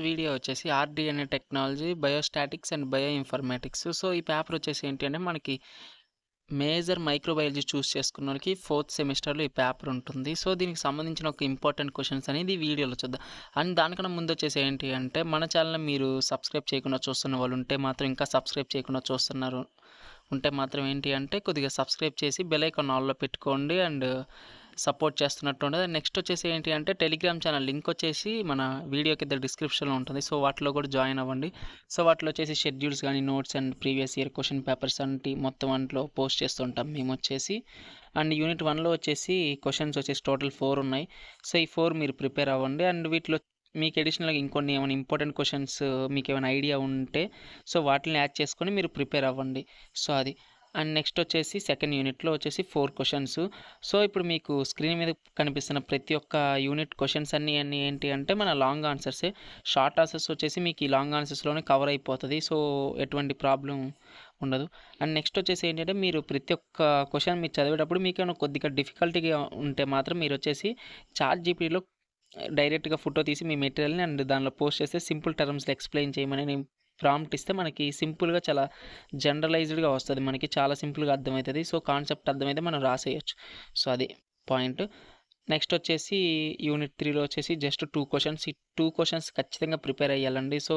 Video వచ్చేసి rDNA technology, biostatics and bio informatics. So, ఈ paper వచ్చేసి ఏంటి అంటే మనకి మేజర్ మైక్రోబయాలజీ చూస్ చేసుకున్నోళ్ళకి 4థ్ సెమిస్టర్‌లో ఈ పేపర్ ఉంటుంది. సో, దీనికి సంబంధించిన ఒక ఇంపార్టెంట్ క్వెషన్స్ అనేది ఈ వీడియోలో చూద్దాం. అండ్ దానికన్నా ముందొచ్చేసి ఏంటి అంటే మన ఛానెల్‌ని మీరు సబ్స్క్రైబ్ చేయకుండా చూస్తున్న వాళ్ళు ఉంటే మాత్రం ఇంకా సబ్స్క్రైబ్ చేయకుండా చూస్తున్నారు ఉంటే మాత్రం ఏంటి అంటే కొద్దిగా సబ్స్క్రైబ్ చేసి బెల్ ఐకాన్ ఆల్‌లో పెట్టుకోండి అండ్ సపోర్ట్ చేస్తున్నట్టు ఉండదు. నెక్స్ట్ వచ్చేసి ఏంటి అంటే టెలిగ్రామ్ ఛానల్ లింక్ వచ్చేసి మన వీడియో కింద డిస్క్రిప్షన్‌లో ఉంటుంది. సో, వాటిలో కూడా జాయిన్ అవ్వండి. సో, వాటిలో వచ్చేసి షెడ్యూల్స్ గానీ, notes and previous year question papers అంటి మొత్తం అందులో పోస్ట్ చేస్తుంటాం మేమొచ్చేసి. అండ్ యూనిట్ 1లో వచ్చేసి క్వెషన్స్ వచ్చేసి టోటల్ 4 ఉన్నాయి. సో, ఈ 4 మీరు ప్రిపేర్ అవ్వండి. అండ్ వీటిలో మీకు అడిషనల్‌గా ఇంకొన్ని ఏమైనా ఇంపార్టెంట్ క్వెషన్స్ మీకేమైనా ఐడియా ఉంటే సో, వాటిని యాడ్ చేసుకొని మీరు ప్రిపేర్ అవ్వండి. సో, అది. అండ్ నెక్స్ట్ వచ్చేసి సెకండ్ యూనిట్‌లో వచ్చేసి 4 క్వెషన్స్. సో, ఇప్పుడు మీకు స్క్రీన్ మీద కనిపిస్తున్న ప్రతి ఒక్క యూనిట్ క్వెషన్స్ అన్నీ ఏంటి అంటే మన లాంగ్ ఆన్సర్సే. షార్ట్ ఆన్సర్స్ వచ్చేసి మీకు ఈ లాంగ్ ఆన్సర్స్‌లోనే కవర్ అయిపోతది. సో, ఎటువంటి ప్రాబ్లమ్ ఉండదు. అండ్ నెక్స్ట్ వచ్చేసి ఏంటంటే మీరు ప్రతి ఒక్క క్వెషన్ మీరు చదివేటప్పుడు మీకేమైనా కొద్దిగా డిఫికల్టీగా ఉంటే మాత్రం మీరొచ్చేసి చాట్‌జీపీటీలో డైరెక్ట్‌గా ఫోటో తీసి మీ మెటీరియల్‌ని అండ్ దానిలో పోస్ట్ చేస్తే సింపుల్ టర్మ్స్‌లో ఎక్స్‌ప్లెయిన్ చేయమని నేను ప్రాంప్ట్ ఇస్తే మనకి సింపుల్‌గా చాలా జనరలైజ్డ్‌గా వస్తది. మనకి చాలా సింపుల్‌గా అర్థమైతది. సో, కాన్సెప్ట్ అర్థమైతే మనం రాసేయొచ్చు. సో, అది పాయింట్. నెక్స్ట్ వచ్చేసి యూనిట్ 3లో వచ్చేసి జస్ట్ 2 క్వెషన్స్. ఈ 2 క్వెషన్స్ ఖచ్చితంగా ప్రిపేర్ అయ్యాలండి. సో,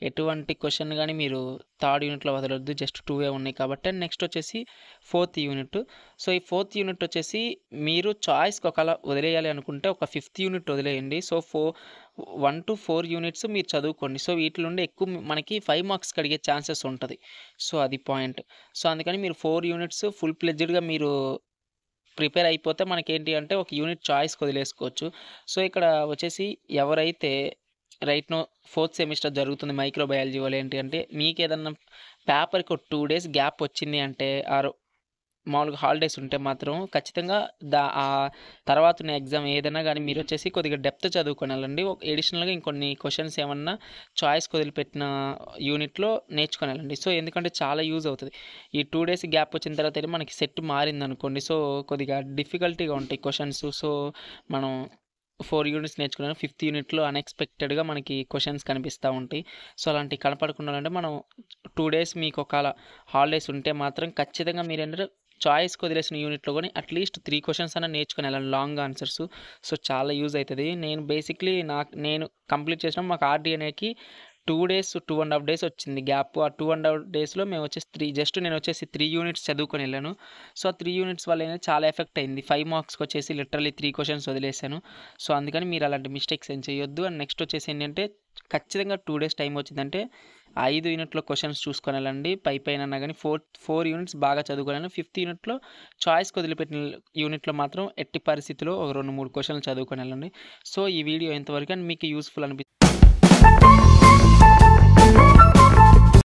ఎటువంటి క్వెషన్ గాని మీరు థర్డ్ యూనిట్‌లో వదలొద్దు. జస్ట్ 2 ఉన్నాయి కాబట్టి. అండ్ నెక్స్ట్ వచ్చేసి ఫోర్త్ యూనిట్. సో, ఈ ఫోర్త్ యూనిట్ వచ్చేసి మీరు చాయిస్‌కి ఒకవేళ వదిలేయాలి అనుకుంటే ఒక ఫిఫ్త్ యూనిట్ వదిలేయండి. సో, 1-4 యూనిట్స్ మీరు చదువుకోండి. సో, వీటిలో నుండి ఎక్కువ మనకి 5 మార్క్స్‌కి అడిగే ఛాన్సెస్ ఉంటది. సో, అది పాయింట్. సో, అందుకని మీరు 4 యూనిట్స్ ఫుల్ ప్లెడ్జ్డ్‌గా మీరు ప్రిపేర్ అయిపోతే మనకేంటి అంటే ఒక యూనిట్ చాయిస్‌కి వదిలేసుకోవచ్చు. సో, ఇక్కడ వచ్చేసి ఎవరైతే రైట్ నౌ ఫోర్త్ సెమిస్టర్ జరుగుతుంది మైక్రోబయాలజీ వాళ్ళు ఏంటి అంటే మీకేదన్నా పేపర్‌కి ఒక 2 డేస్ గ్యాప్ వచ్చింది అంటే మామూలుగా హాలిడేస్ ఉంటే మాత్రం ఖచ్చితంగా తర్వాతున్న ఎగ్జామ్ ఏదైనా గానీ మీరొచ్చేసి కొద్దిగా డెప్త్ చదువుకొనెళ్ళండి. అడిషనల్‌గా ఇంకొన్ని క్వెషన్స్ ఏమన్నా చాయిస్‌కి వదిలిపెట్టిన యూనిట్‌లో నేర్చుకొనెళ్ళండి. సో, ఎందుకంటే చాలా యూజ్ అవుతది. ఈ 2 డేస్ గ్యాప్ వచ్చిన తర్వాత అయితే మనకి సెట్ మారిందనుకోండి. సో, కొద్దిగా డిఫికల్టీగా ఉంటాయి క్వెషన్స్. సో, మనం 4 యూనిట్స్ నేర్చుకున్నాను. ఫిఫ్త్ యూనిట్‌లో అన్‌ఎక్స్‌పెక్టెడ్‌గా మనకి క్వెషన్స్ కనిపిస్తా ఉంటాయి. సో, అలాంటివి కనపడకుండా ఉండాలంటే మనం 2 డేస్ మీకు ఒకవేళ హాలిడేస్ ఉంటే మాత్రం ఖచ్చితంగా మీరేంటంటే చాయిస్‌కి వదిలేసిన యూనిట్‌లో గాని అట్‌లీస్ట్ 3 క్వెషన్స్ అన్నా నేర్చుకొనెళ్ళండి లాంగ్ ఆన్సర్స్. సో, చాలా యూజ్ అయితది. నేను బేసిక్‌లీ నేను కంప్లీట్ చేసినా మాకు ఆర్‌డిఎన్ఏకి 2 డేస్, 2½ డేస్ వచ్చింది గ్యాప్. ఆ 2½ డేస్‌లో నేనొచ్చేసి 3 యూనిట్స్ చదువుకొనెళ్ళాను. సో, ఆ 3 యూనిట్స్ వల్ల ఏంటంటే చాలా ఎఫెక్ట్ అయింది. 5 మార్క్స్‌కొచ్చేసి లిటరల్లీ 3 క్వెషన్స్ వదిలేసాను. సో, అందుకని మీరు అలాంటి మిస్టేక్స్ ఏం చేయొద్దు. అండ్ నెక్స్ట్ వచ్చేసి ఏంటంటే ఖచ్చితంగా 2 డేస్ టైమ్ వచ్చిందంటే 5 యూనిట్‌లో క్వెషన్స్ చూసుకొనెళ్ళండి. పైనన్నా గాని 4 యూనిట్స్ బాగా చదువుకొనెళ్ళండి. ఫిఫ్త్ యూనిట్‌లో చాయిస్‌కి వదిలిపెట్టిన యూనిట్‌లో మాత్రం ఎట్టి పరిస్థితిలో ఒక 2, 3 క్వెషన్లు చదువుకొనెళ్ళండి. సో, ఈ వీడియో ఇంతవరకే. అండ్ మీకు యూజ్‌ఫుల్